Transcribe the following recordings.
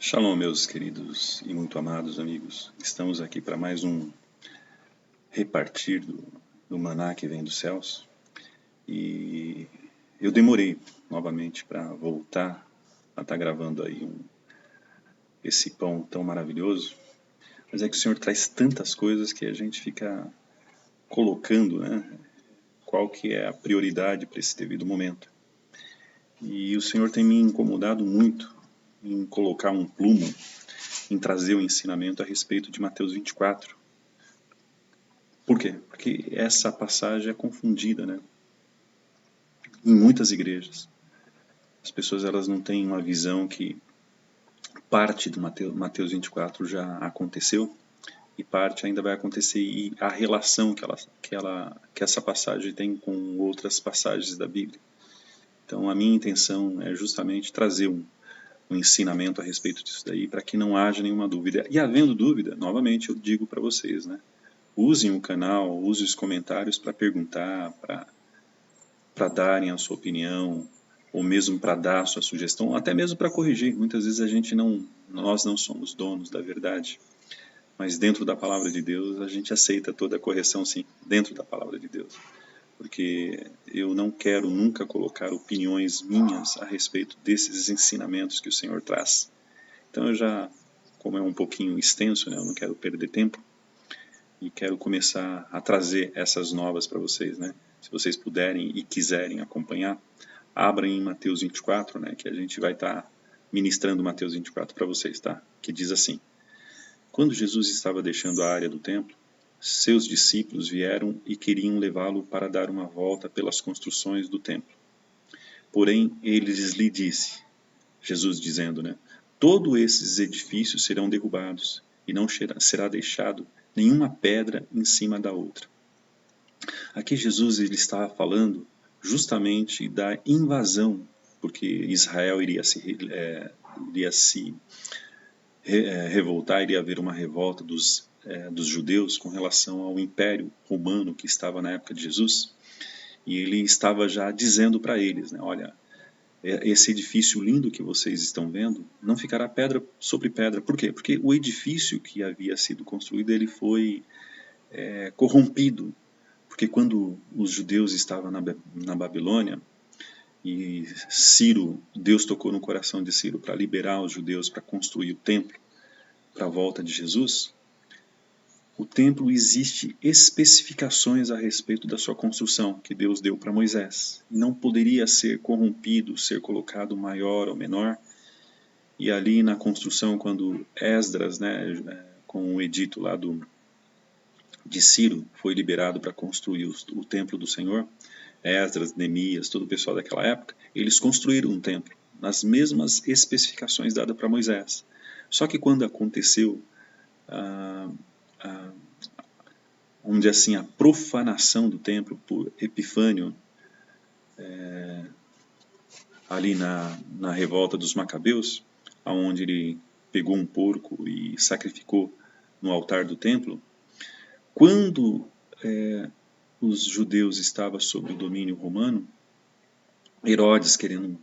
Shalom, meus queridos e muito amados amigos. Estamos aqui para mais um repartir do maná que vem dos céus. E eu demorei novamente para voltar a estar gravando aí esse pão tão maravilhoso. Mas é que o Senhor traz tantas coisas que a gente fica colocando, né? Qual que é a prioridade para esse devido momento. E o Senhor tem me incomodado muito em colocar um plumo, em trazer o ensinamento a respeito de Mateus 24. Por quê? Porque essa passagem é confundida, né? Em muitas igrejas. As pessoas elas não têm uma visão que parte do Mateus 24 já aconteceu e parte ainda vai acontecer, e a relação que essa passagem tem com outras passagens da Bíblia. Então a minha intenção é justamente trazer um ensinamento a respeito disso daí, para que não haja nenhuma dúvida. E havendo dúvida, novamente eu digo para vocês, né? Usem o canal, usem os comentários para perguntar, para darem a sua opinião, ou mesmo para dar a sua sugestão, ou até mesmo para corrigir. Muitas vezes nós não somos donos da verdade, mas dentro da palavra de Deus a gente aceita toda a correção, sim, dentro da palavra de Deus, porque eu não quero nunca colocar opiniões minhas a respeito desses ensinamentos que o Senhor traz. Então como é um pouquinho extenso, né, eu não quero perder tempo e quero começar a trazer essas novas para vocês, né? Se vocês puderem e quiserem acompanhar, abram em Mateus 24, né, que a gente vai estar ministrando Mateus 24 para vocês, tá? Que diz assim: Quando Jesus estava deixando a área do templo, seus discípulos vieram e queriam levá-lo para dar uma volta pelas construções do templo. Porém, ele lhe disse, Jesus dizendo, né, todos esses edifícios serão derrubados e não será deixado nenhuma pedra em cima da outra. Aqui Jesus ele estava falando justamente da invasão, porque Israel iria se revoltar, iria haver uma revolta dos judeus com relação ao Império Romano que estava na época de Jesus, e ele estava já dizendo para eles, né, olha, esse edifício lindo que vocês estão vendo, não ficará pedra sobre pedra. Por quê? Porque o edifício que havia sido construído, ele foi corrompido, porque quando os judeus estavam na Babilônia, e Deus tocou no coração de Ciro para liberar os judeus para construir o templo para a volta de Jesus, o templo existe especificações a respeito da sua construção que Deus deu para Moisés. Não poderia ser corrompido, ser colocado maior ou menor. E ali na construção, quando Esdras, né, com o edito lá de Ciro, foi liberado para construir o templo do Senhor, Esdras, Neemias, todo o pessoal daquela época, eles construíram um templo nas mesmas especificações dadas para Moisés. Só que quando aconteceu vamos dizer assim, a profanação do templo por Epifânio, ali na revolta dos Macabeus, onde ele pegou um porco e sacrificou no altar do templo, quando os judeus estavam sob o domínio romano, Herodes, querendo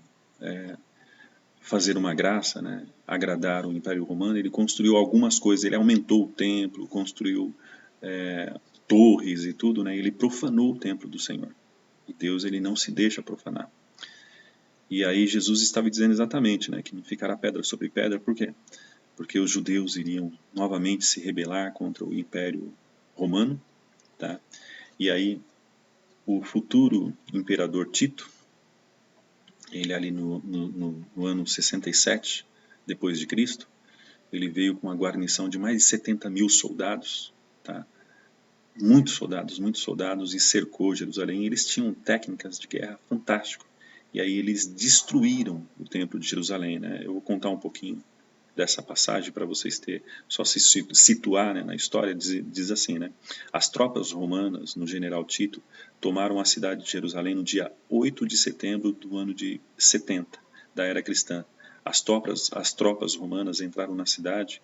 fazer uma graça, né, agradar o Império Romano, ele construiu algumas coisas, ele aumentou o templo, construiu torres e tudo, né, ele profanou o templo do Senhor. E Deus ele não se deixa profanar. E aí Jesus estava dizendo exatamente, né, que não ficará pedra sobre pedra, por quê? Porque os judeus iriam novamente se rebelar contra o Império Romano, tá? E aí o futuro imperador Tito, ele ali no ano 67 depois de Cristo, ele veio com uma guarnição de mais de 70 mil soldados, tá? Muitos soldados, e cercou Jerusalém. Eles tinham técnicas de guerra fantásticas. E aí eles destruíram o templo de Jerusalém, né? Eu vou contar um pouquinho dessa passagem para vocês só se situar, né, na história. Diz assim, né? As tropas romanas, no general Tito, tomaram a cidade de Jerusalém no dia 8 de setembro do ano de 70 da era cristã. As tropas romanas entraram na cidade,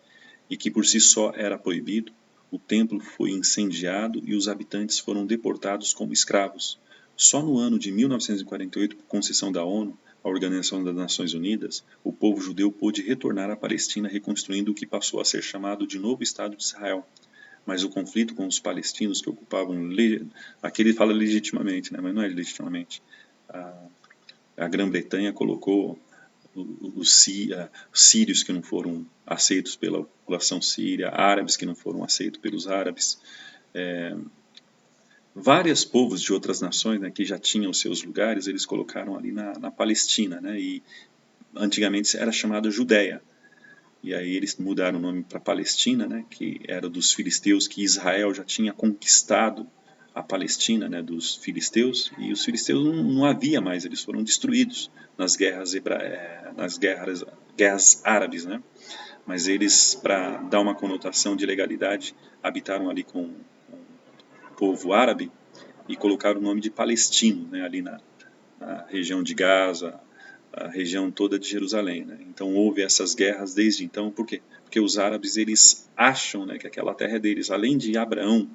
e que por si só era proibido. O templo foi incendiado e os habitantes foram deportados como escravos. Só no ano de 1948, por concessão da ONU, a Organização das Nações Unidas, o povo judeu pôde retornar à Palestina reconstruindo o que passou a ser chamado de novo Estado de Israel. Mas o conflito com os palestinos que ocupavam, aqui ele fala legitimamente, né, mas não é legitimamente, a Grã-Bretanha colocou os sírios que não foram aceitos pela população síria, árabes que não foram aceitos pelos árabes, vários povos de outras nações, né, que já tinham seus lugares, eles colocaram ali na Palestina, né, e antigamente era chamada Judéia, e aí eles mudaram o nome para Palestina, né, que era dos filisteus, que Israel já tinha conquistado a Palestina, né, dos filisteus, e os filisteus não havia mais, eles foram destruídos nas guerras árabes, né, mas eles, para dar uma conotação de legalidade, habitaram ali com o povo árabe e colocaram o nome de palestino, né, ali na região de Gaza, a região toda de Jerusalém, né? Então houve essas guerras desde então. Por quê? Porque os árabes, eles acham, né, que aquela terra é deles. Além de Abraão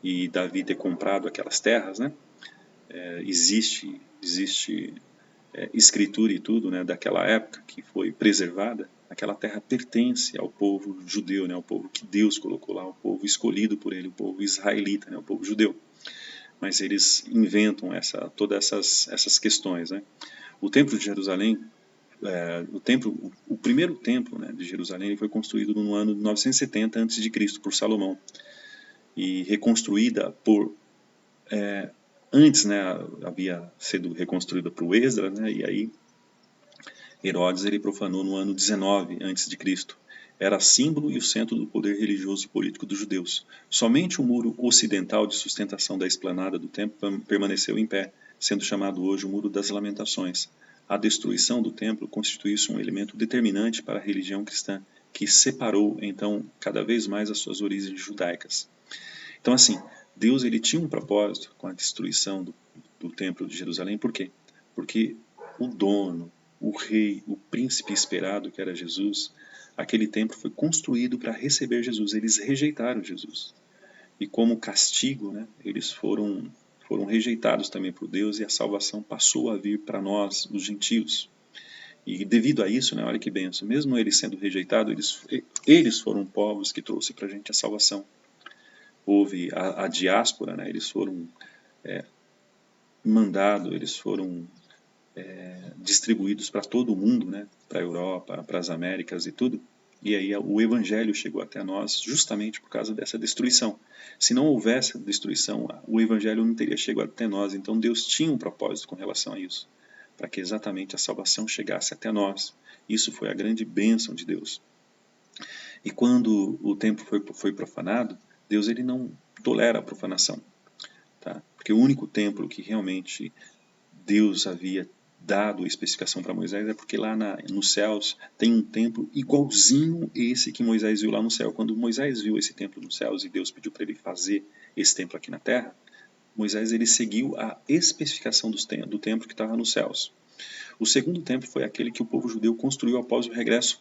e Davi ter comprado aquelas terras, né, existe escritura e tudo, né, daquela época que foi preservada. Aquela terra pertence ao povo judeu, né, ao povo que Deus colocou lá, o povo escolhido por ele, o povo israelita, né, o povo judeu. Mas eles inventam todas essas questões, né? O Templo de Jerusalém, o primeiro templo, né, de Jerusalém foi construído no ano de 970 a.C. por Salomão e reconstruída antes, né, havia sido reconstruída por Esdras, né, e aí Herodes ele profanou no ano 19 a.C. Era símbolo e o centro do poder religioso e político dos judeus. Somente o muro ocidental de sustentação da esplanada do templo permaneceu em pé, sendo chamado hoje o Muro das Lamentações. A destruição do templo constituiu-se um elemento determinante para a religião cristã, que separou, então, cada vez mais as suas origens judaicas. Então, assim, Deus ele tinha um propósito com a destruição do templo de Jerusalém. Por quê? Porque o dono, o rei, o príncipe esperado, que era Jesus, aquele templo foi construído para receber Jesus. Eles rejeitaram Jesus. E como castigo, né, eles foram rejeitados também por Deus, e a salvação passou a vir para nós, os gentios. E devido a isso, né, olha que benção, mesmo eles sendo rejeitados, eles foram povos que trouxe para a gente a salvação. Houve a diáspora, né, eles foram mandados, eles foram distribuídos para todo o mundo, né, para a Europa, para as Américas e tudo. E aí o Evangelho chegou até nós justamente por causa dessa destruição. Se não houvesse destruição, o Evangelho não teria chegado até nós. Então Deus tinha um propósito com relação a isso, para que exatamente a salvação chegasse até nós. Isso foi a grande bênção de Deus. E quando o templo foi profanado, Deus ele não tolera a profanação, tá? Porque o único templo que realmente Deus havia dado a especificação para Moisés é porque lá nos céus tem um templo igualzinho esse que Moisés viu lá no céu. Quando Moisés viu esse templo nos céus e Deus pediu para ele fazer esse templo aqui na terra, Moisés ele seguiu a especificação do templo que estava nos céus. O segundo templo foi aquele que o povo judeu construiu após o regresso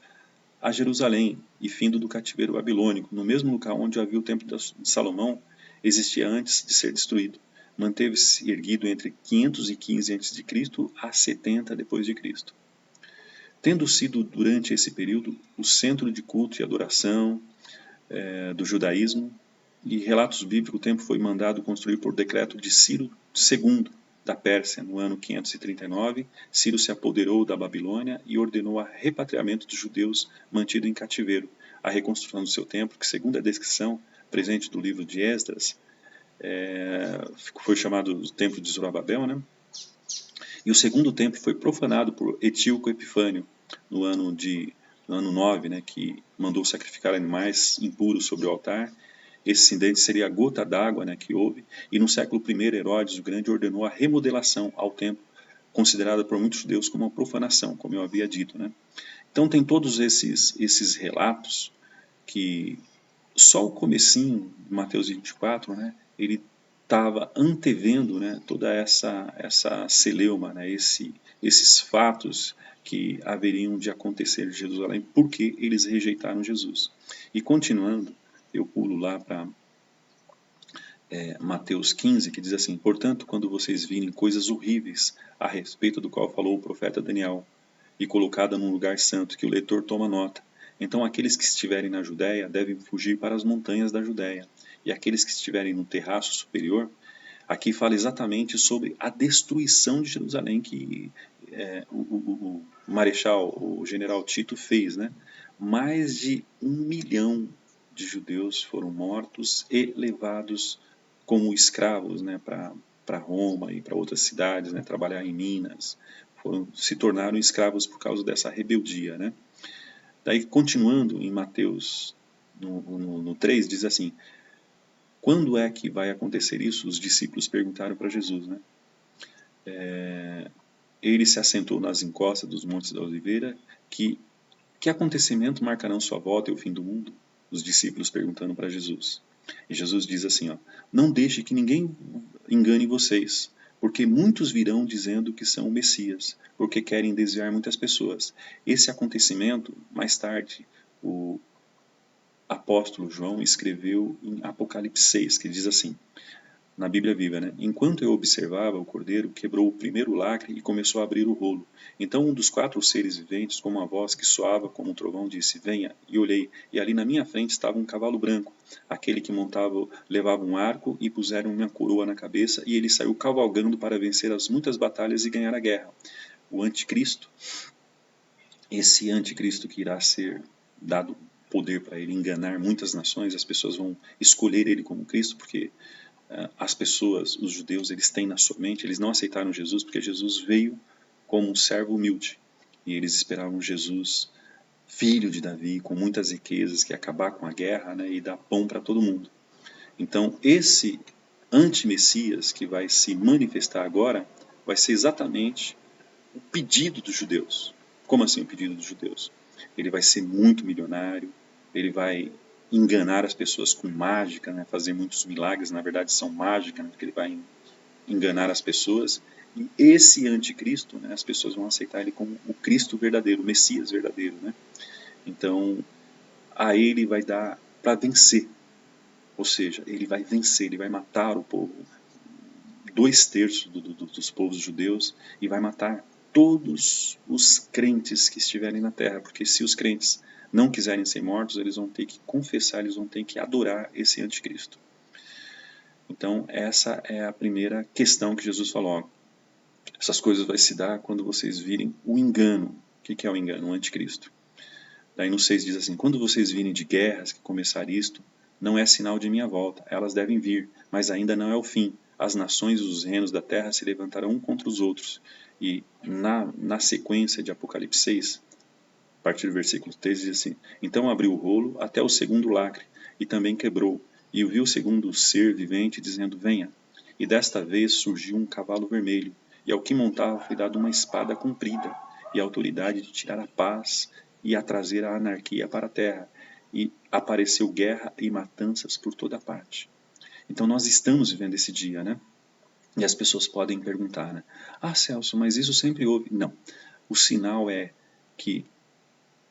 a Jerusalém e findo do cativeiro babilônico, no mesmo lugar onde havia o templo de Salomão, existia antes de ser destruído. Manteve-se erguido entre 515 a.C. a 70 d.C. Tendo sido durante esse período o centro de culto e adoração do judaísmo, e relatos bíblicos, o templo foi mandado construir por decreto de Ciro II da Pérsia no ano 539. Ciro se apoderou da Babilônia e ordenou o repatriamento dos judeus mantidos em cativeiro. A reconstrução do seu templo, que segundo a descrição presente do livro de Esdras, foi chamado o Templo de Zorobabel, né? E o segundo templo foi profanado por Etíoco Epifânio no ano 9, né, que mandou sacrificar animais impuros sobre o altar. Esse incidente seria a gota d'água, né, que houve, e no século I Herodes o Grande ordenou a remodelação ao templo, considerada por muitos judeus como uma profanação, como eu havia dito, né? Então tem todos esses relatos que só o comecinho de Mateus 24, né, ele estava antevendo, né, toda essa celeuma, né, esses fatos que haveriam de acontecer em Jerusalém, porque eles rejeitaram Jesus. E continuando, eu pulo lá para Mateus 15, que diz assim: portanto, quando vocês virem coisas horríveis a respeito do qual falou o profeta Daniel, e colocada num lugar santo, que o leitor toma nota, então aqueles que estiverem na Judéia devem fugir para as montanhas da Judéia, e aqueles que estiverem no terraço superior, aqui fala exatamente sobre a destruição de Jerusalém que o marechal, o general Tito fez, né? Mais de 1 milhão de judeus foram mortos e levados como escravos, né, para Roma e para outras cidades, né, trabalhar em Minas, se tornaram escravos por causa dessa rebeldia, né? Daí, continuando em Mateus, no 3, diz assim: quando é que vai acontecer isso? Os discípulos perguntaram para Jesus, né? Ele se assentou nas encostas dos Montes da Oliveira. Que acontecimento marcarão sua volta e o fim do mundo? Os discípulos perguntando para Jesus. E Jesus diz assim, ó: não deixe que ninguém engane vocês, porque muitos virão dizendo que são o Messias, porque querem desviar muitas pessoas. Esse acontecimento, mais tarde, o apóstolo João escreveu em Apocalipse 6, que diz assim, na Bíblia Viva, né? Enquanto eu observava, o cordeiro quebrou o primeiro lacre e começou a abrir o rolo. Então um dos 4 seres viventes, com uma voz que soava como um trovão, disse: venha. E olhei, e ali na minha frente estava um cavalo branco. Aquele que montava levava um arco e puseram uma coroa na cabeça, e ele saiu cavalgando para vencer as muitas batalhas e ganhar a guerra. O anticristo, esse anticristo que irá ser dado poder para ele enganar muitas nações, as pessoas vão escolher ele como Cristo, porque as pessoas, os judeus, eles têm na sua mente, eles não aceitaram Jesus porque Jesus veio como um servo humilde e eles esperavam Jesus, filho de Davi, com muitas riquezas, que ia acabar com a guerra, né, e dar pão para todo mundo. Então esse anti-messias que vai se manifestar agora vai ser exatamente o pedido dos judeus. Como assim o pedido dos judeus? Ele vai ser muito milionário, ele vai enganar as pessoas com mágica, né, fazer muitos milagres, na verdade são mágica, né, porque ele vai enganar as pessoas. E esse anticristo, né, as pessoas vão aceitar ele como o Cristo verdadeiro, o Messias verdadeiro, né? Então, a ele vai dar para vencer, ou seja, ele vai vencer, ele vai matar o povo, 2/3 dos povos judeus, e vai matar todos os crentes que estiverem na terra, porque se os crentes não quiserem ser mortos, eles vão ter que confessar, eles vão ter que adorar esse anticristo. Então essa é a primeira questão que Jesus falou, ó, essas coisas vai se dar quando vocês virem o engano. O que é o engano? O anticristo. Daí no 6 diz assim: quando vocês virem de guerras que começar isto, não é sinal de minha volta, elas devem vir, mas ainda não é o fim. As nações e os reinos da terra se levantarão um contra os outros. E na sequência de Apocalipse 6, a partir do versículo 13, diz assim: então abriu o rolo até o segundo lacre, e também quebrou, e ouviu o segundo ser vivente dizendo: venha. E desta vez surgiu um cavalo vermelho, e ao que montava foi dada uma espada comprida, e a autoridade de tirar a paz e a trazer a anarquia para a terra. E apareceu guerra e matanças por toda parte. Então nós estamos vivendo esse dia, né? E as pessoas podem perguntar, né? Ah, Celso, mas isso sempre houve. Não. O sinal é que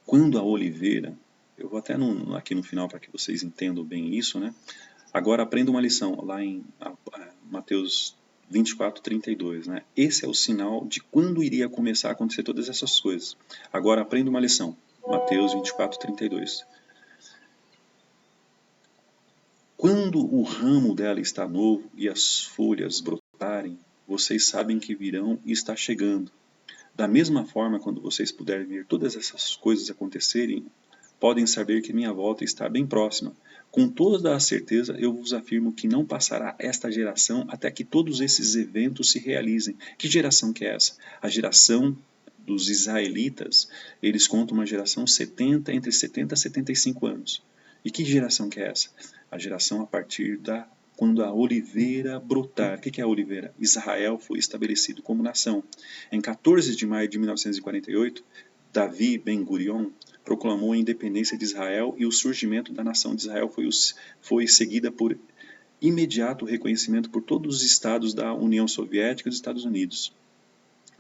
quando a oliveira, eu vou até aqui no final para que vocês entendam bem isso, né? Agora aprenda uma lição, lá em Mateus 24:32, né? Esse é o sinal de quando iria começar a acontecer todas essas coisas. Agora aprenda uma lição, Mateus 24:32. Quando o ramo dela está novo e as folhas brotarem, vocês sabem que virão e está chegando. Da mesma forma, quando vocês puderem ver todas essas coisas acontecerem, podem saber que minha volta está bem próxima. Com toda a certeza, eu vos afirmo que não passará esta geração até que todos esses eventos se realizem. Que geração que é essa? A geração dos israelitas, eles contam uma geração entre 70 e 75 anos. E que geração que é essa? A geração a partir da quando a oliveira brotar. O que é a oliveira? Israel foi estabelecido como nação. Em 14 de maio de 1948, Davi Ben-Gurion proclamou a independência de Israel e o surgimento da nação de Israel foi seguida por imediato reconhecimento por todos os estados da União Soviética e dos Estados Unidos.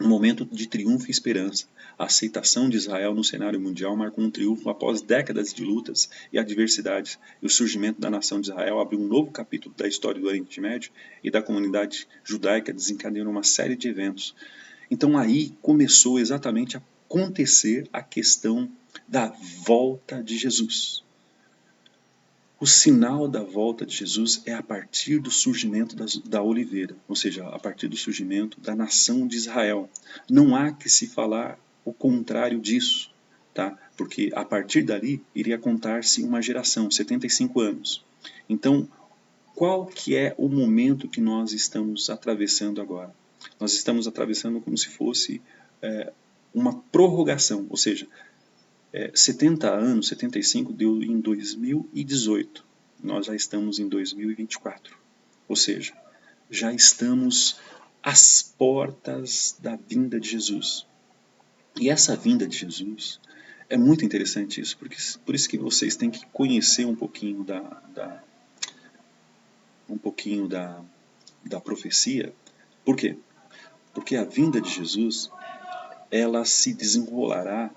Um momento de triunfo e esperança. A aceitação de Israel no cenário mundial marcou um triunfo após décadas de lutas e adversidades. E o surgimento da nação de Israel abriu um novo capítulo da história do Oriente Médio e da comunidade judaica, desencadeando uma série de eventos. Então aí começou exatamente a acontecer a questão da volta de Jesus. O sinal da volta de Jesus é a partir do surgimento da oliveira, ou seja, a partir do surgimento da nação de Israel. Não há que se falar o contrário disso, tá? Porque a partir dali iria contar-se uma geração, 75 anos. Então, qual que é o momento que nós estamos atravessando agora? Nós estamos atravessando como se fosse uma prorrogação, ou seja, 70 anos, 75 deu em 2018. Nós já estamos em 2024. Ou seja, já estamos às portas da vinda de Jesus. E essa vinda de Jesus é muito interessante isso, porque por isso que vocês têm que conhecer um pouquinho da profecia. Por quê? Porque a vinda de Jesus, ela se desenrolará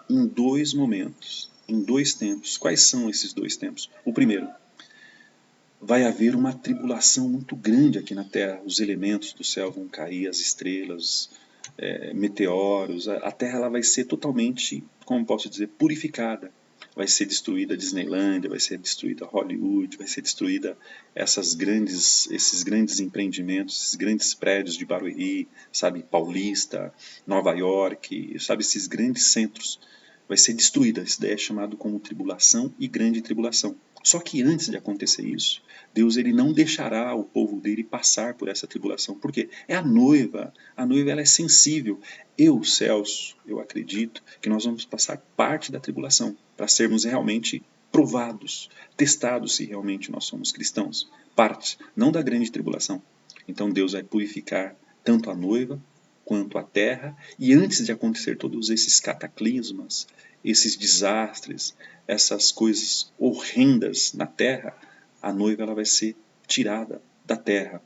em dois momentos, em dois tempos. Quais são esses dois tempos? O primeiro, vai haver uma tribulação muito grande aqui na Terra. Os elementos do céu vão cair, as estrelas, meteoros. A Terra ela vai ser totalmente, como posso dizer, purificada. Vai ser destruída a Disneylândia, vai ser destruída Hollywood, vai ser destruída esses grandes empreendimentos, esses grandes prédios de Barueri, sabe, Paulista, Nova York, sabe, esses grandes centros. Vai ser destruída. Isso daí é chamado como tribulação e grande tribulação. Só que antes de acontecer isso, Deus ele não deixará o povo dele passar por essa tribulação. Por quê? É a noiva. A noiva ela é sensível. Eu, Celso, eu acredito que nós vamos passar parte da tribulação para sermos realmente provados, testados se realmente nós somos cristãos. Parte, não da grande tribulação. Então Deus vai purificar tanto a noiva quanto a terra, e antes de acontecer todos esses cataclismas, esses desastres, essas coisas horrendas na terra, a noiva ela vai ser tirada da terra.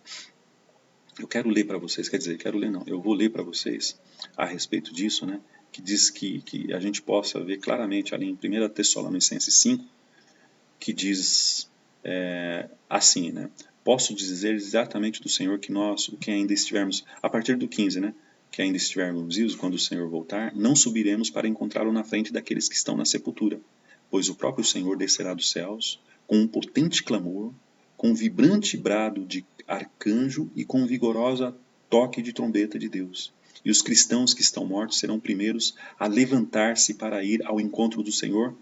Eu quero ler para vocês, quer dizer, quero ler não, eu vou ler para vocês a respeito disso, né, que diz que a gente possa ver claramente ali em 1 Tessalonicenses 5, que diz assim, né, posso dizer exatamente do Senhor que nós, o que ainda estivermos, a partir do 15, né, que ainda estivermos vivos quando o Senhor voltar, não subiremos para encontrá-lo na frente daqueles que estão na sepultura, pois o próprio Senhor descerá dos céus com um potente clamor, com um vibrante brado de arcanjo e com vigorosa toque de trombeta de Deus. E os cristãos que estão mortos serão primeiros a levantar-se para ir ao encontro do Senhor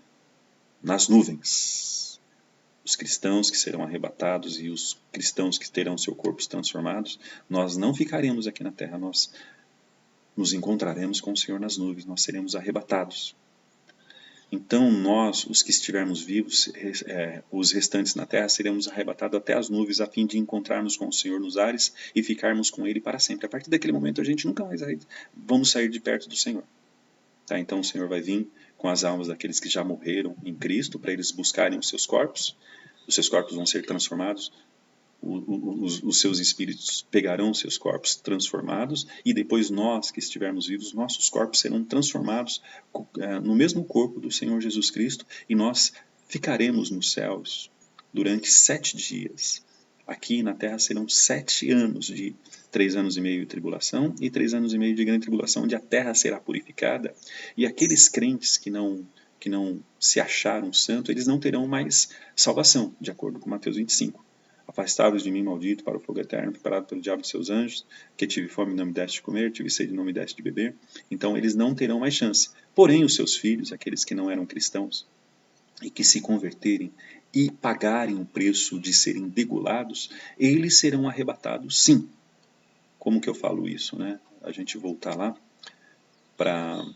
nas nuvens. Os cristãos que serão arrebatados e os cristãos que terão seus corpos transformados, nós não ficaremos aqui na terra, nós nos encontraremos com o Senhor nas nuvens, nós seremos arrebatados. Então nós, os que estivermos vivos, os restantes na terra, seremos arrebatados até as nuvens a fim de encontrarmos com o Senhor nos ares e ficarmos com Ele para sempre. A partir daquele momento a gente nunca mais vamos sair de perto do Senhor. Tá? Então o Senhor vai vir com as almas daqueles que já morreram em Cristo para eles buscarem os seus corpos vão ser transformados, os seus espíritos pegarão os seus corpos transformados e depois nós que estivermos vivos, nossos corpos serão transformados no mesmo corpo do Senhor Jesus Cristo e nós ficaremos nos céus durante 7 dias. Aqui na terra serão 7 anos de 3 anos e meio de tribulação e 3 anos e meio de grande tribulação, onde a terra será purificada e aqueles crentes que não se acharam santos, eles não terão mais salvação, de acordo com Mateus 25. Afastados de mim, maldito, para o fogo eterno, preparado pelo diabo e seus anjos, que tive fome e não me deste de comer, tive sede e não me deste de beber. Então eles não terão mais chance. Porém, os seus filhos, aqueles que não eram cristãos, e que se converterem e pagarem o preço de serem degolados, eles serão arrebatados sim. Como que eu falo isso, né? A gente voltar lá para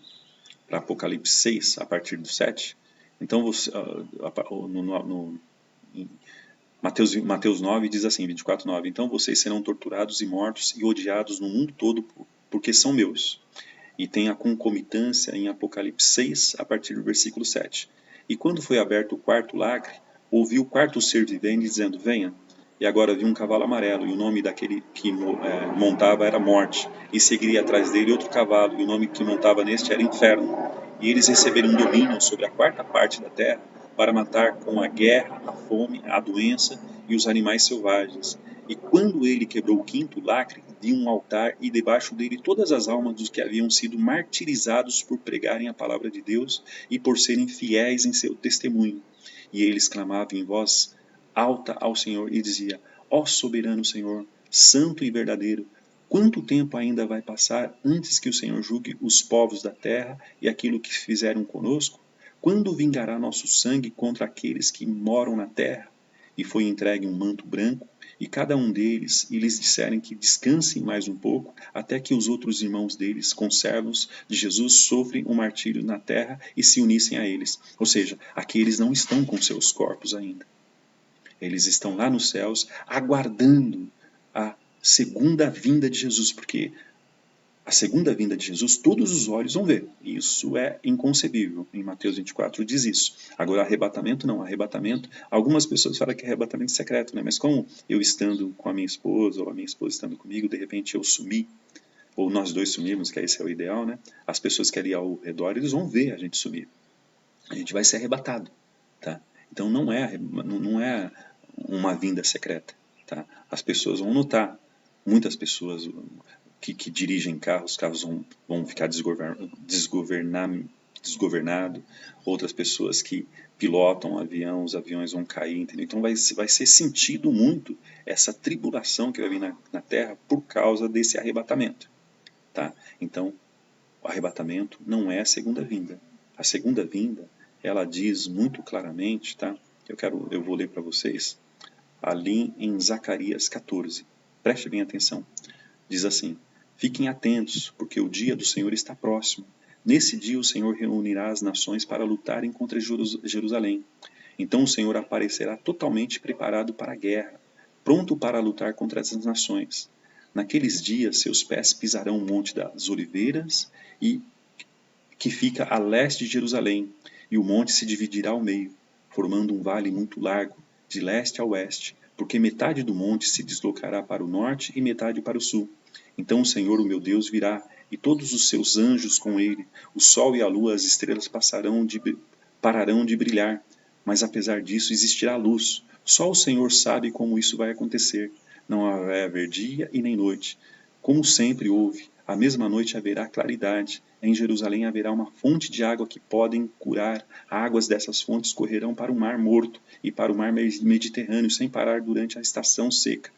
Apocalipse 6, a partir do 7. Então, Mateus 9 diz assim, 24:9, então vocês serão torturados e mortos e odiados no mundo todo porque são meus. E tem a concomitância em Apocalipse 6, a partir do versículo 7. E quando foi aberto o quarto lacre, ouvi o quarto ser vivente dizendo, venha. E agora vi um cavalo amarelo, e o nome daquele que montava era Morte, e seguiria atrás dele outro cavalo, e o nome que montava neste era Inferno. E eles receberam um domínio sobre a quarta parte da terra, para matar com a guerra, a fome, a doença e os animais selvagens. E quando ele quebrou o quinto lacre, vi um altar, e debaixo dele todas as almas dos que haviam sido martirizados por pregarem a palavra de Deus e por serem fiéis em seu testemunho. E eles clamavam em voz alta ao Senhor e dizia: ó soberano Senhor, santo e verdadeiro, quanto tempo ainda vai passar antes que o Senhor julgue os povos da terra e aquilo que fizeram conosco? Quando vingará nosso sangue contra aqueles que moram na terra? E foi entregue um manto branco, e cada um deles, e lhes disserem que descansem mais um pouco, até que os outros irmãos deles, conservos de Jesus, sofrem um martírio na terra e se unissem a eles. Ou seja, aqueles não estão com seus corpos ainda. Eles estão lá nos céus, aguardando a segunda vinda de Jesus, porque a segunda vinda de Jesus todos os olhos vão ver. Isso é inconcebível. Em Mateus 24 diz isso. Agora, arrebatamento não. Arrebatamento, algumas pessoas falam que é arrebatamento secreto, né? Mas como eu estando com a minha esposa, ou a minha esposa estando comigo, de repente eu sumi, ou nós dois sumimos, que esse é o ideal, né? As pessoas que ali ao redor, eles vão ver a gente sumir. A gente vai ser arrebatado, tá? Então não é uma vinda secreta, tá? As pessoas vão notar, muitas pessoas que dirigem carros, os carros vão ficar desgovernados, outras pessoas que pilotam um avião, os aviões vão cair, entendeu? Então vai ser sentido muito essa tribulação que vai vir na Terra por causa desse arrebatamento, tá? Então, o arrebatamento não é a segunda vinda. A segunda vinda, ela diz muito claramente, tá? Eu vou ler para vocês ali em Zacarias 14. Preste bem atenção. Diz assim: fiquem atentos, porque o dia do Senhor está próximo. Nesse dia o Senhor reunirá as nações para lutarem contra Jerusalém. Então o Senhor aparecerá totalmente preparado para a guerra, pronto para lutar contra as nações. Naqueles dias seus pés pisarão o monte das oliveiras, e que fica a leste de Jerusalém, e o monte se dividirá ao meio, formando um vale muito largo, de leste a oeste, porque metade do monte se deslocará para o norte e metade para o sul. Então o Senhor, o meu Deus, virá, e todos os seus anjos com ele. O sol e a lua, as estrelas pararão de brilhar, mas apesar disso existirá luz. Só o Senhor sabe como isso vai acontecer. Não vai haver dia e nem noite. Como sempre houve, à mesma noite haverá claridade. Em Jerusalém haverá uma fonte de água que podem curar. Águas dessas fontes correrão para o mar morto e para o mar Mediterrâneo sem parar durante a estação seca.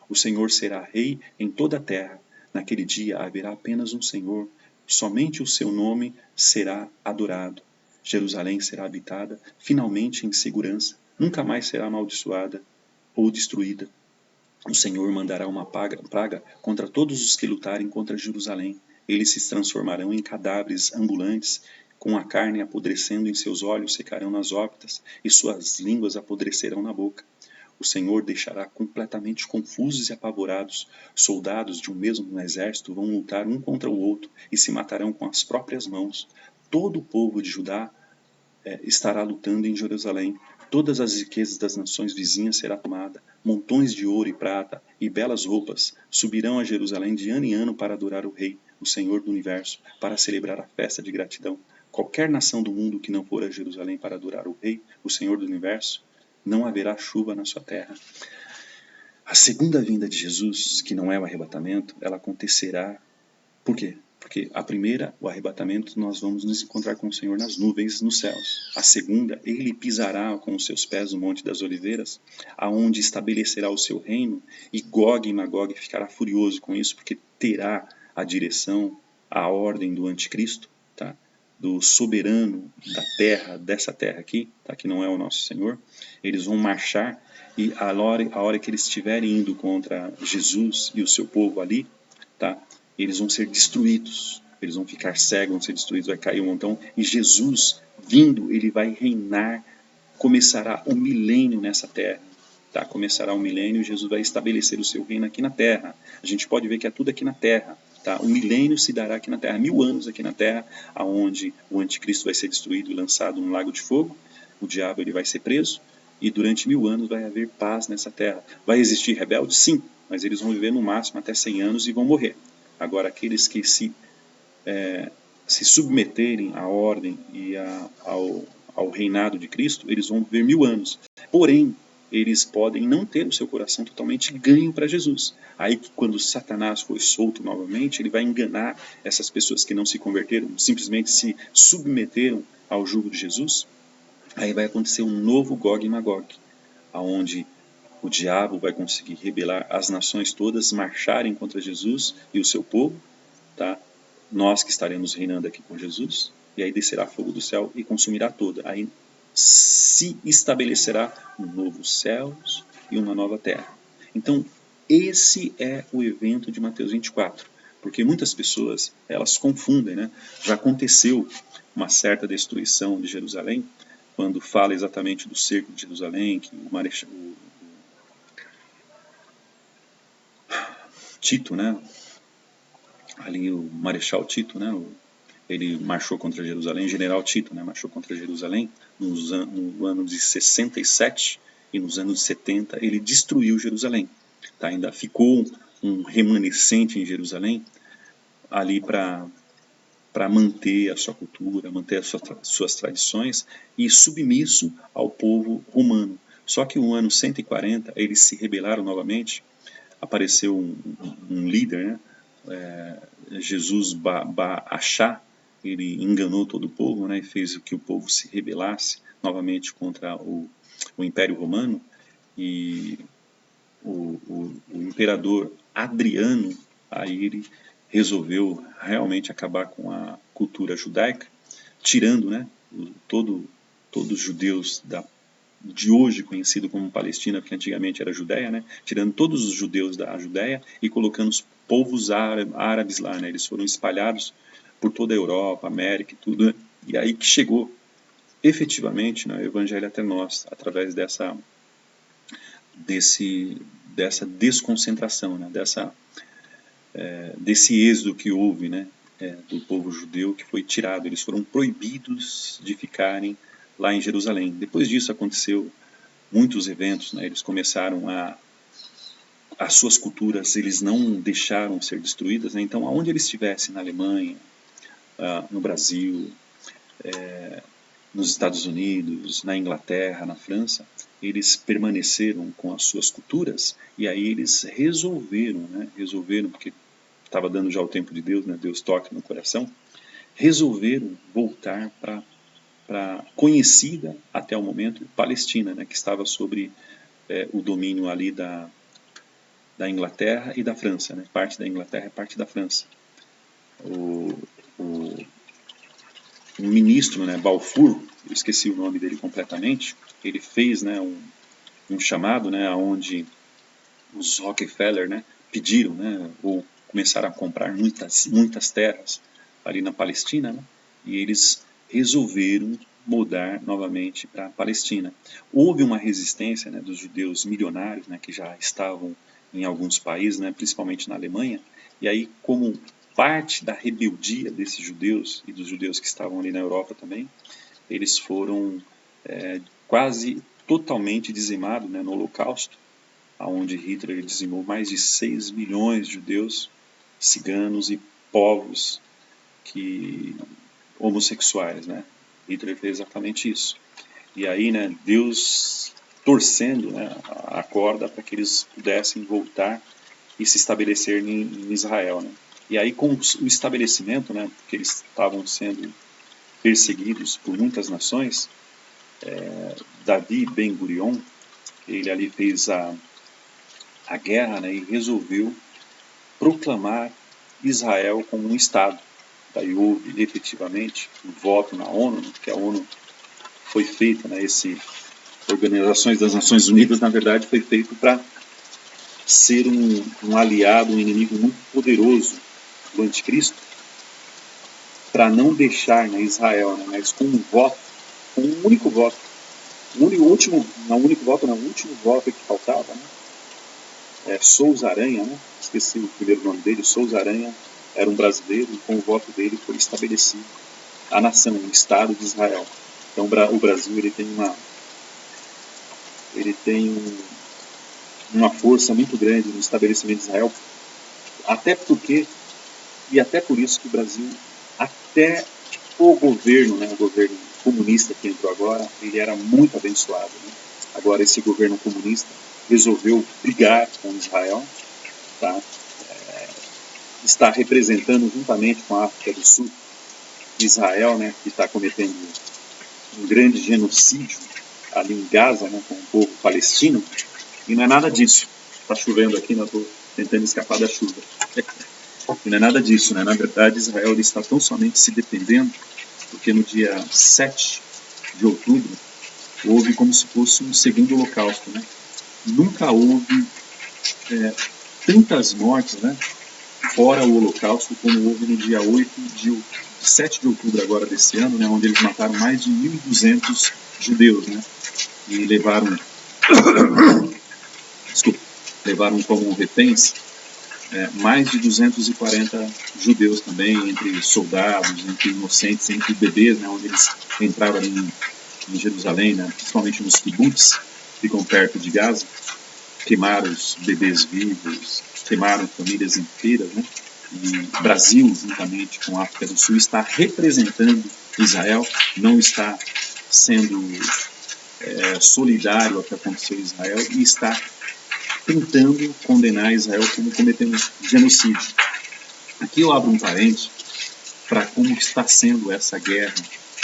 O Senhor será rei em toda a terra. Naquele dia haverá apenas um Senhor. Somente o seu nome será adorado. Jerusalém será habitada finalmente em segurança. Nunca mais será amaldiçoada ou destruída. O Senhor mandará uma praga contra todos os que lutarem contra Jerusalém. Eles se transformarão em cadáveres ambulantes, com a carne apodrecendo em seus olhos, secarão nas órbitas, e suas línguas apodrecerão na boca. O Senhor deixará completamente confusos e apavorados. Soldados de um mesmo exército vão lutar um contra o outro e se matarão com as próprias mãos. Todo o povo de Judá estará lutando em Jerusalém. Todas as riquezas das nações vizinhas será tomada. Montões de ouro e prata e belas roupas subirão a Jerusalém de ano em ano para adorar o Rei, o Senhor do Universo, para celebrar a festa de gratidão. Qualquer nação do mundo que não for a Jerusalém para adorar o Rei, o Senhor do Universo, não haverá chuva na sua terra. A segunda vinda de Jesus, que não é o arrebatamento, ela acontecerá. Por quê? Porque a primeira, o arrebatamento, nós vamos nos encontrar com o Senhor nas nuvens, nos céus. A segunda, ele pisará com os seus pés o Monte das Oliveiras, aonde estabelecerá o seu reino, e Gog e Magog ficará furioso com isso, porque terá a direção, a ordem do anticristo, tá? Do soberano da terra, dessa terra aqui, tá? Que não é o nosso Senhor. Eles vão marchar, e a hora que eles estiverem indo contra Jesus e o seu povo ali, tá? Eles vão ser destruídos, eles vão ficar cegos, vão ser destruídos, vai cair um montão, e Jesus, vindo, ele vai reinar, começará o milênio nessa terra, tá? Começará o milênio e Jesus vai estabelecer o seu reino aqui na terra. A gente pode ver que é tudo aqui na terra, tá? O milênio se dará aqui na terra, 1000 anos aqui na terra, aonde o anticristo vai ser destruído e lançado num lago de fogo, o diabo ele vai ser preso, e durante 1000 anos vai haver paz nessa terra. Vai existir rebeldes? Sim, mas eles vão viver no máximo até 100 anos e vão morrer. Agora, aqueles que se submeterem à ordem e ao reinado de Cristo, eles vão viver 1000 anos. Porém, eles podem não ter o seu coração totalmente ganho para Jesus. Aí, quando Satanás for solto novamente, ele vai enganar essas pessoas que não se converteram, simplesmente se submeteram ao jugo de Jesus. Aí vai acontecer um novo Gog e Magog, onde o diabo vai conseguir rebelar as nações todas, marcharem contra Jesus e o seu povo, tá? Nós que estaremos reinando aqui com Jesus, e aí descerá fogo do céu e consumirá toda. Aí se estabelecerá um novo céus e uma nova terra. Então, esse é o evento de Mateus 24, porque muitas pessoas, elas confundem, né? Já aconteceu uma certa destruição de Jerusalém, quando fala exatamente do cerco de Jerusalém, que o Tito, né? Ali o Marechal Tito, né? Ele marchou contra Jerusalém, General Tito, né? Marchou contra Jerusalém no ano de 67 e nos anos 70 ele destruiu Jerusalém. Tá? Ainda ficou um remanescente em Jerusalém ali para manter a sua cultura, manter as suas tradições e submisso ao povo romano. Só que no ano 140 eles se rebelaram novamente, apareceu um líder, né? Jesus Achá, ele enganou todo o povo, né? E fez que o povo se rebelasse novamente contra o Império Romano, e o imperador Adriano, aí ele resolveu realmente acabar com a cultura judaica, tirando, né, todos os judeus de hoje conhecido como Palestina, porque antigamente era Judéia, né, tirando todos os judeus da Judéia e colocando os povos árabes lá, né, eles foram espalhados por toda a Europa, América e tudo, né, e aí que chegou efetivamente, né, o evangelho até nós, através dessa desconcentração, né, desse êxodo que houve, né, do povo judeu que foi tirado. Eles foram proibidos de ficarem lá em Jerusalém. Depois disso aconteceu muitos eventos, né, eles começaram as suas culturas, eles não deixaram ser destruídas, né, então aonde eles estivessem, na Alemanha, no Brasil, nos Estados Unidos, na Inglaterra, na França, eles permaneceram com as suas culturas, e aí eles resolveram, porque estava dando já o tempo de Deus, né, Deus toca no coração, resolveram voltar para conhecida até o momento Palestina, né, que estava sobre o domínio ali da Inglaterra e da França, né, parte da Inglaterra e parte da França. Um ministro, né, Balfour, eu esqueci o nome dele completamente, ele fez, né, um chamado, né, onde os Rockefeller, né, pediram, né, ou começaram a comprar muitas terras ali na Palestina, né, e eles resolveram mudar novamente para a Palestina. Houve uma resistência, né, dos judeus milionários, né, que já estavam em alguns países, né, principalmente na Alemanha, e aí como parte da rebeldia desses judeus e dos judeus que estavam ali na Europa também, eles foram quase totalmente dizimados, né, no Holocausto, onde Hitler dizimou mais de 6 milhões de judeus, ciganos e povos homossexuais, né? Hitler fez exatamente isso. E aí, né, Deus torcendo, né, a corda para que eles pudessem voltar e se estabelecer em Israel, né? E aí com o estabelecimento, né, porque eles estavam sendo perseguidos por muitas nações, Davi Ben Gurion, ele ali fez a guerra, né, e resolveu proclamar Israel como um Estado. Daí houve efetivamente um voto na ONU, que a ONU foi feita, né, Organizações das Nações Unidas, na verdade, foi feito para ser um aliado, um inimigo muito poderoso do anticristo, para não deixar, né, Israel, né, mas com um voto, com um único voto, o último voto que faltava, né, Souza Aranha, né, esqueci o primeiro nome dele, Souza Aranha, era um brasileiro, e com o voto dele foi estabelecido a nação, o Estado de Israel. Então o Brasil ele tem ele tem uma força muito grande no estabelecimento de Israel, até porque, e até por isso que o Brasil, até o governo, né, o governo comunista que entrou agora, ele era muito abençoado, né? Agora esse governo comunista resolveu brigar com Israel, tá? Está representando juntamente com a África do Sul, Israel, né, que está cometendo um grande genocídio ali em Gaza, né, com o povo palestino, e não é nada disso. Está chovendo aqui, eu estou tentando escapar da chuva. E não é nada disso, né? Na verdade, Israel está tão somente se defendendo, porque no dia 7 de outubro houve como se fosse um segundo holocausto, né? Nunca houve tantas mortes, né, fora o holocausto, como houve no dia 7 de outubro agora desse ano, né, onde eles mataram mais de 1.200 judeus, né, e levaram como reféns mais de 240 judeus também, entre soldados, entre inocentes, entre bebês, né, onde eles entraram ali em Jerusalém, né, principalmente nos kibbutz, ficam perto de Gaza, queimaram os bebês vivos, queimaram famílias inteiras, né? E o Brasil, juntamente com a África do Sul, está representando Israel, não está sendo solidário ao que aconteceu em Israel e está tentando condenar Israel como cometendo genocídio. Aqui eu abro um parênteses para como está sendo essa guerra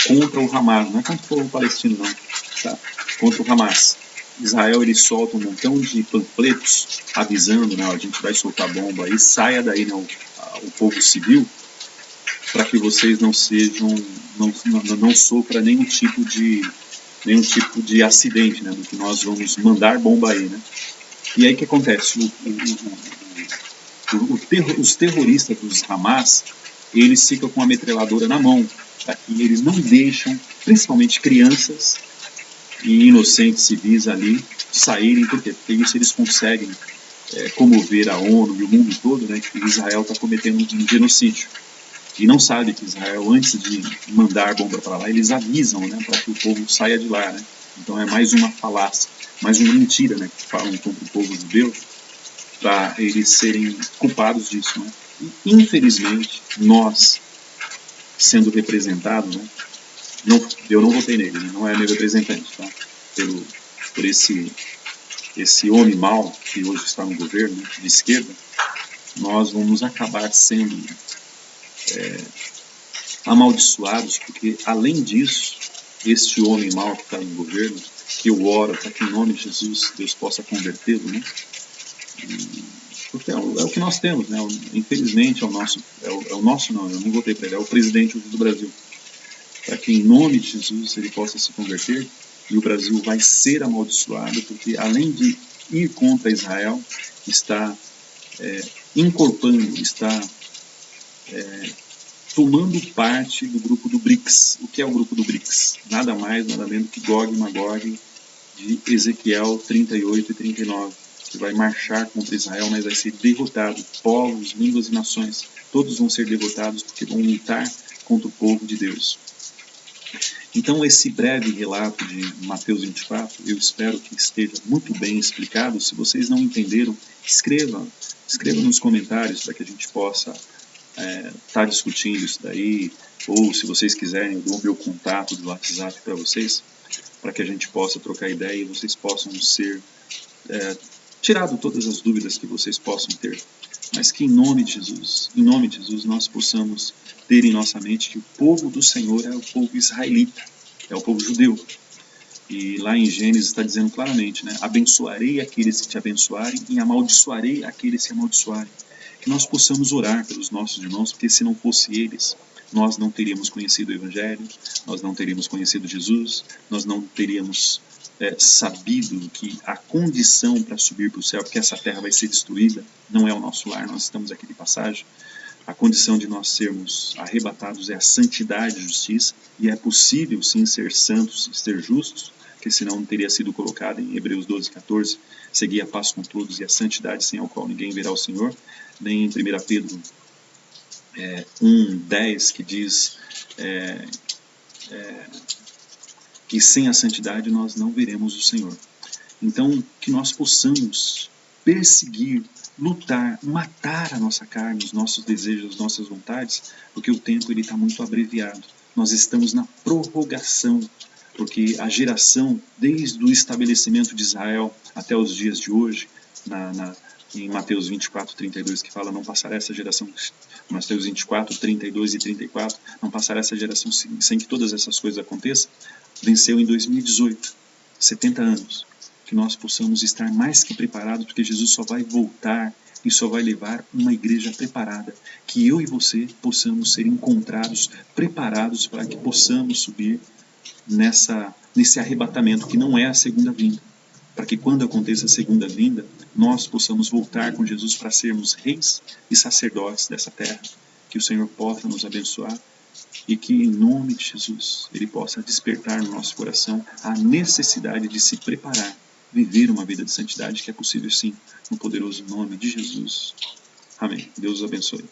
contra o Hamas, não é contra o povo palestino não, tá? Contra o Hamas. Israel ele solta um montão de panfletos avisando, né, a gente vai soltar bomba aí, saia daí, né, o povo civil, para que vocês não sejam, não sofra nenhum tipo de acidente, né, do que nós vamos mandar bomba aí, né. E aí o que acontece? Os terroristas dos Hamas, eles ficam com a metralhadora na mão, tá? E eles não deixam, principalmente crianças e inocentes civis ali, saírem, porque isso eles conseguem comover a ONU e o mundo todo, né, que Israel está cometendo um genocídio. E não sabe que Israel, antes de mandar bomba para lá, eles avisam, né, para que o povo saia de lá, né. Então é mais uma falácia, mais uma mentira, né, que falam contra o povo judeu, para eles serem culpados disso, né. E, infelizmente, nós, sendo representados, né, eu não votei nele, ele não é meu representante, tá, por esse homem mau que hoje está no governo, de esquerda, nós vamos acabar sendo amaldiçoados, porque, além disso, este homem mau que está no governo, que eu oro para que, em nome de Jesus, Deus possa convertê-lo, né? Porque é o que nós temos, né? Infelizmente, eu não votei para ele, é o presidente do Brasil. Para que, em nome de Jesus, ele possa se converter, e o Brasil vai ser amaldiçoado, porque, além de ir contra Israel, está incorporando, está tomando parte do grupo do BRICS. O que é o grupo do BRICS? Nada mais, nada menos que Gog e Magog de Ezequiel 38 e 39, que vai marchar contra Israel, mas vai ser derrotado. Povos, línguas e nações, todos vão ser derrotados porque vão lutar contra o povo de Deus. Então, esse breve relato de Mateus 24, eu espero que esteja muito bem explicado. Se vocês não entenderam, escreva nos comentários para que a gente possa estar discutindo isso daí, ou se vocês quiserem, eu dou o meu contato do WhatsApp para vocês, para que a gente possa trocar ideia e vocês possam ser tirado todas as dúvidas que vocês possam ter. Mas que em nome de Jesus, nós possamos ter em nossa mente que o povo do Senhor é o povo israelita, é o povo judeu. E lá em Gênesis está dizendo claramente, né? Abençoarei aqueles que te abençoarem e amaldiçoarei aqueles que amaldiçoarem. Que nós possamos orar pelos nossos irmãos, porque se não fosse eles, nós não teríamos conhecido o Evangelho, nós não teríamos conhecido Jesus, nós não teríamos sabido que a condição para subir para o céu, porque essa terra vai ser destruída, não é o nosso lar, nós estamos aqui de passagem. A condição de nós sermos arrebatados é a santidade e justiça, e é possível sim ser santos e ser justos, porque senão não teria sido colocado em Hebreus 12, 14, seguir a paz com todos e a santidade sem a qual ninguém verá o Senhor, nem em 1 Pedro 1, 10, que diz que sem a santidade nós não veremos o Senhor. Então, que nós possamos perseguir, lutar, matar a nossa carne, os nossos desejos, as nossas vontades, porque o tempo está muito abreviado. Nós estamos na prorrogação, porque a geração, desde o estabelecimento de Israel até os dias de hoje, em Mateus 24, 32, que fala, não passará essa geração, Mateus 24, 32 e 34, não passará essa geração sem que todas essas coisas aconteçam, venceu em 2018, 70 anos. Que nós possamos estar mais que preparados, porque Jesus só vai voltar e só vai levar uma igreja preparada. Que eu e você possamos ser encontrados, preparados para que possamos subir nesse arrebatamento, que não é a segunda vinda. Para que quando aconteça a segunda vinda, nós possamos voltar com Jesus para sermos reis e sacerdotes dessa terra. Que o Senhor possa nos abençoar e que, em nome de Jesus, Ele possa despertar no nosso coração a necessidade de se preparar, viver uma vida de santidade, que é possível sim, no poderoso nome de Jesus. Amém. Deus os abençoe.